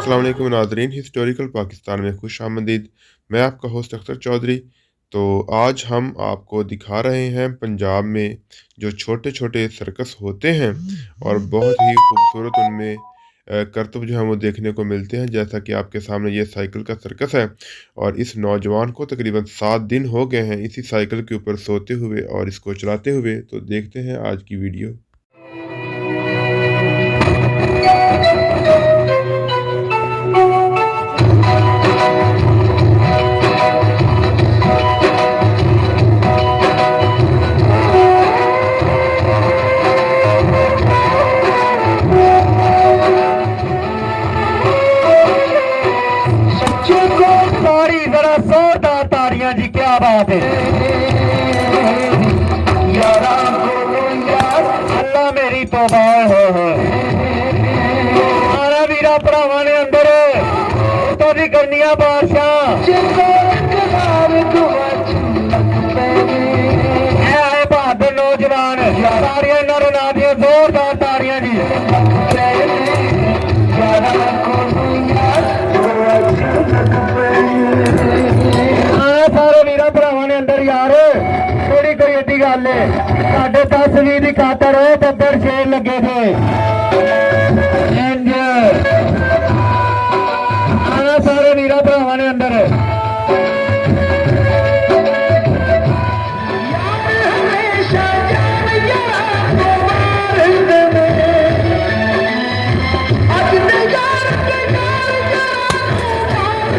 अस्सलाम वालेकुम नाज़रीन, हिस्टोरिकल पाकिस्तान में खुश आमदीद। मैं आपका होस्ट अख्तर चौधरी। तो आज हम आपको दिखा रहे हैं पंजाब में जो छोटे छोटे सर्कस होते हैं और बहुत ही खूबसूरत उनमें करतब जो है वो देखने को मिलते हैं। जैसा कि आपके सामने ये साइकिल का सर्कस है और इस नौजवान को तकरीबन 7 दिन हो गए हैं इसी साइकिल के ऊपर सोते हुए और इसको चलाते हुए। तो देखते हैं आज की वीडियो। तारियां जी, क्या बात है यारा, अल्लाह मेरी तौबा है। सारा वीरा भरावां ने अंदर तो भी करनिया बादशाह आए बहादुर नौजवान। तारियां नर नादियां, जोरदार तारियां जी। सारे वीर भरावां ने अंदर यार थोड़ी कोई एडी गल है, साढ़े 10-20 की खातर बब्बर शेर लगे थे। सारे वीर भरावां ने अंदर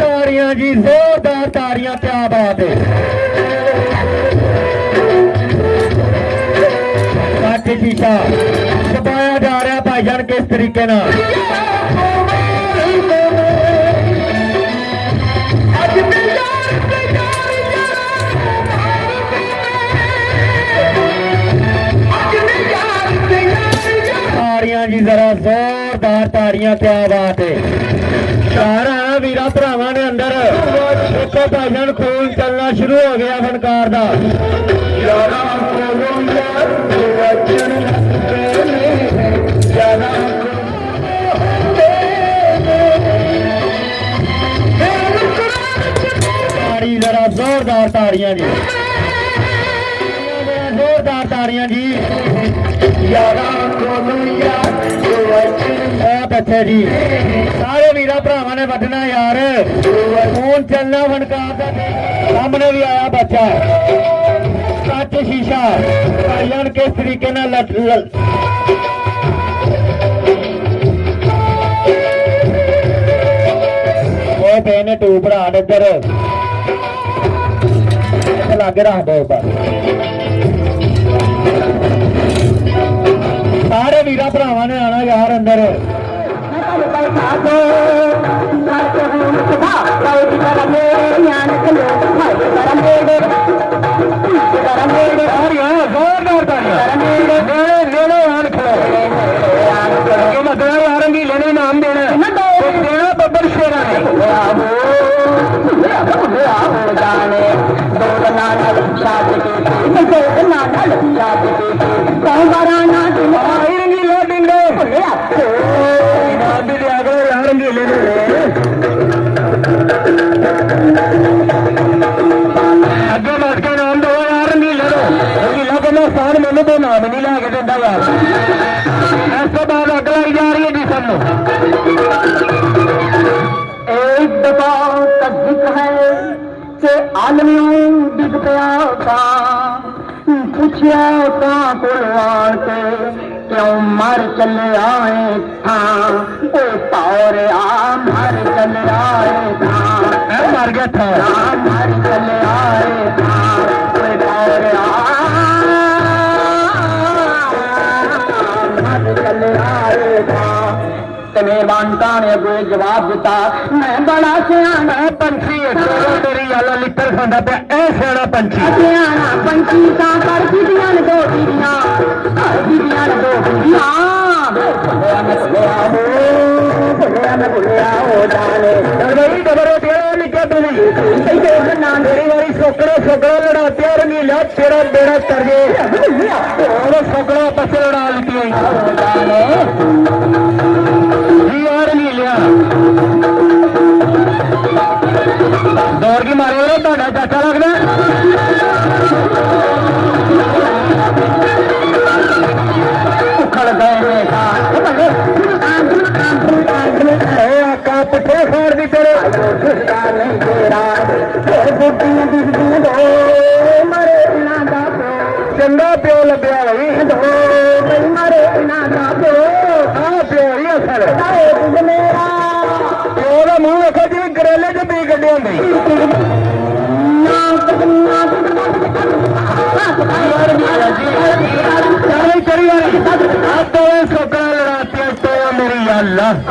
तारियां जी, जोरदार तारियां, क्या बात है। शीशा छपाया जा रहा भाईजान किस तरीके ना। तारियां जी, जरा जोरदार तारियां, क्या बात है। सारा वीरा भरावां ने अंदर देखो भाईजान खून चलना शुरू हो गया फनकार का। जरा जोरदार तारियां जी, जोरदार तारियां जी। बहुत अच्छे जी। सारे वीरा भरावां ने वधना यार, खून चलना फनकार का। सामने भी आया बच्चा सच शीशा भाईजान किस तरीके ना वो पेने टू भरा इधर लागे रख दो। सारे वीरा भरावां ने आना यार अंदर। रंगीले ने नाम देना बब्बर शेरा अगे बस के नाम दो यार। रंगीले रंगीला को मैं स्थान मैंने तो नाम नहीं ला के देता यार। इस तो बाद अग लाई जा रही है जी सब। एक दफा तस्दीक है कि आलमियों डिग पिया पूछया के क्यों मर चले आए था। पारे आ मर चले आए था, मर गया था, मर चले आए था। पारे मर चले आए था। तने बांटा ने अगो जवाब दिता, मैं बड़ा सियाना पंछी तेरी वाला लिटर खांदा पे ए सियाना पंछी। सियाना पंछी का कर दीदियां ने दो दीदियां, दीदियां ने दो दीदियां। भुलिया हो जाने भाई डबरो तेरा लिखा तुझे ना मेरी वाली सोकड़ो सोकड़ो लड़ाते और नीला तेरा बेड़ा कर गए और सोकड़ो आपस लड़ा लेती है। बई मारे ना ना प्यो हां प्यो ही असल आए बुध मेरा प्यो दा मुंह देखो जिवें करेले च बी कड्डे हुंदे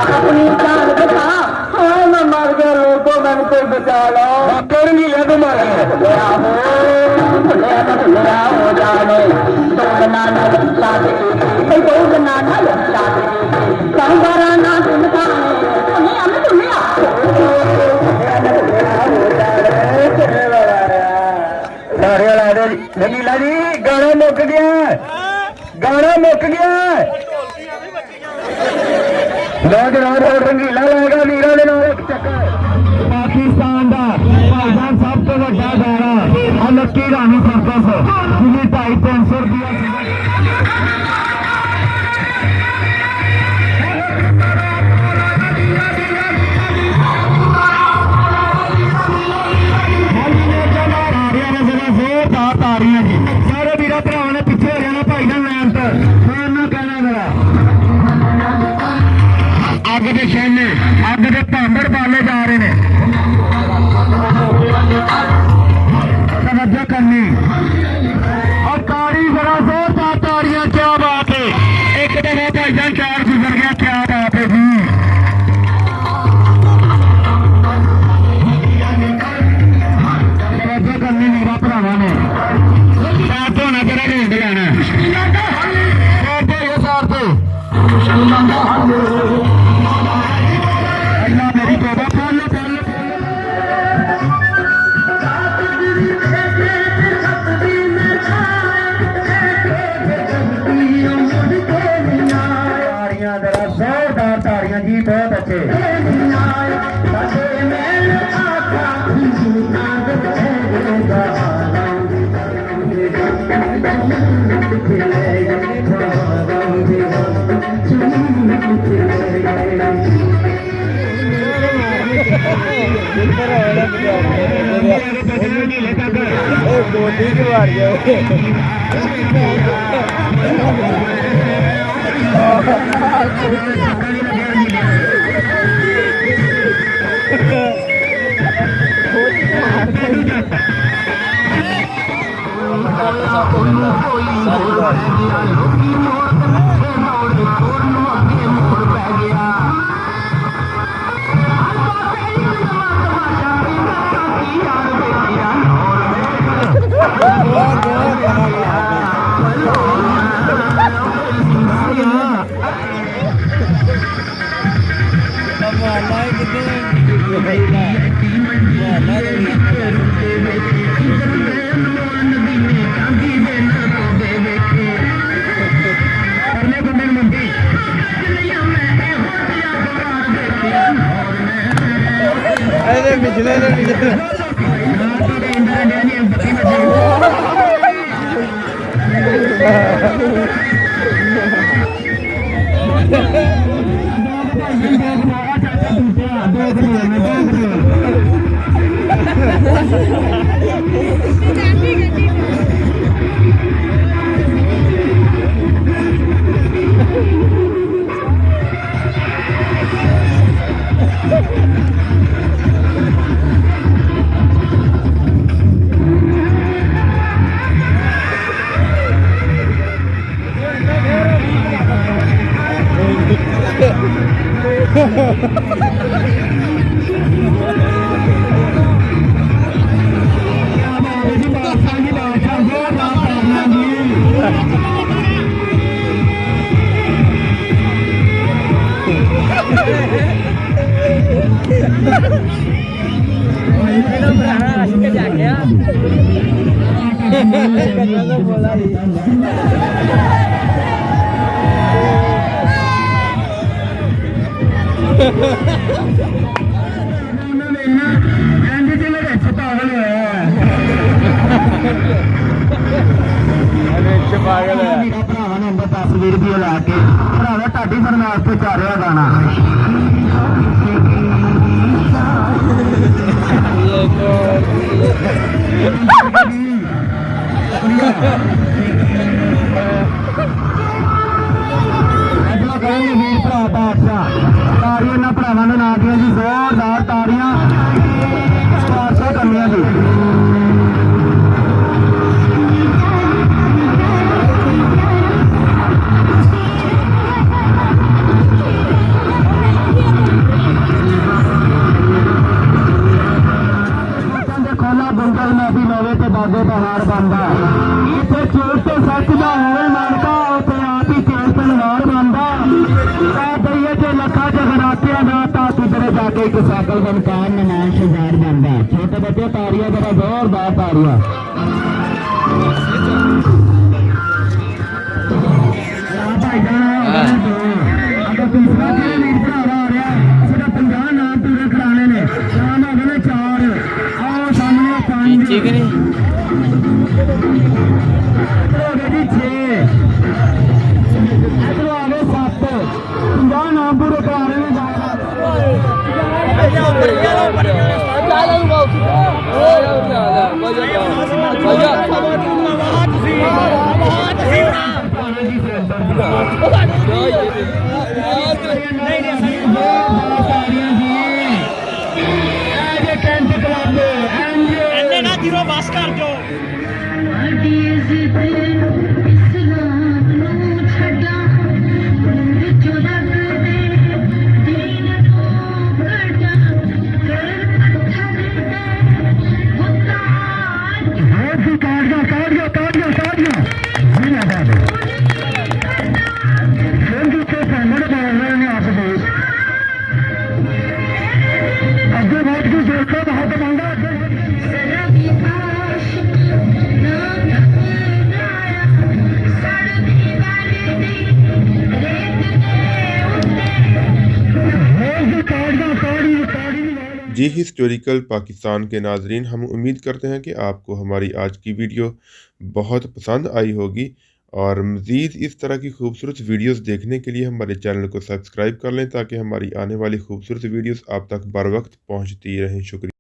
अपनी जान बचा मैं मर गया लोगों मैंने कोई बचा लो कौन नहीं है तुम हो जाने दो बनाना शादी दो बनाना शादी ना नगीला जी गाना मुक गया गाना मुक गया रंगीला लेगा वीरा दे नाल एक चक्कर पाकिस्तान का भाईजान सब तो वड्डा गाना लक्की रानी सर्कस जिन्हें 250-300 रुपया तारियां जी सारे वीरा भरावां ने पिछे हो जाना भाईजान लैन तो ना कहना जरा अग के छेने अग के भांबड़ पाले जा रहे हैं तवज्जो करनी और तारी जरा जोरदार तारियां क्या बात है एक दफा भाईजान चार गुजर गया क्या बात है जी तवज्जो करनी मेरा भरावां ने साथ होना तेरा ढूंढ लेना साथ मेरी तोबा फल तारियां जरा जोरदार तारियां जी बहुत अच्छे भरावां ने ला दिया जी जोरदार ताड़ियां स्पॉन्सर करनियां जी। खोला बुंगल में भी लोवे ते बागे पहाड़ बनता इतने चोट तो सच का होवे मानता उसे आप ही खेल तलवार बनता भैया जो लखा जगरातिया ना ता किधरे जाके एक साइकिल का मकान नमान शुजार बनता। छोटे बच्चे तारियां बड़ा जोरदार तारियां भाई जान अगर तीसरा वीर भरावा आ रहा सिर्फ 50 नाम पूरे कराने ने नाम हो गए 4 आओ सामने 5 ठीक है नहीं हो गए जी 6 इधर आ गए 7 50 नाम पूरे कराने ने बस कर दो अगे बहुत कुछ देखो बहुत महंगा जी हिस्टोरिकल पाकिस्तान के नाजरीन, हम उम्मीद करते हैं कि आपको हमारी आज की वीडियो बहुत पसंद आई होगी और मज़ीद इस तरह की खूबसूरत वीडियोस देखने के लिए हमारे चैनल को सब्सक्राइब कर लें ताकि हमारी आने वाली खूबसूरत वीडियोस आप तक बर वक्त पहुँचती रहें। शुक्रिया।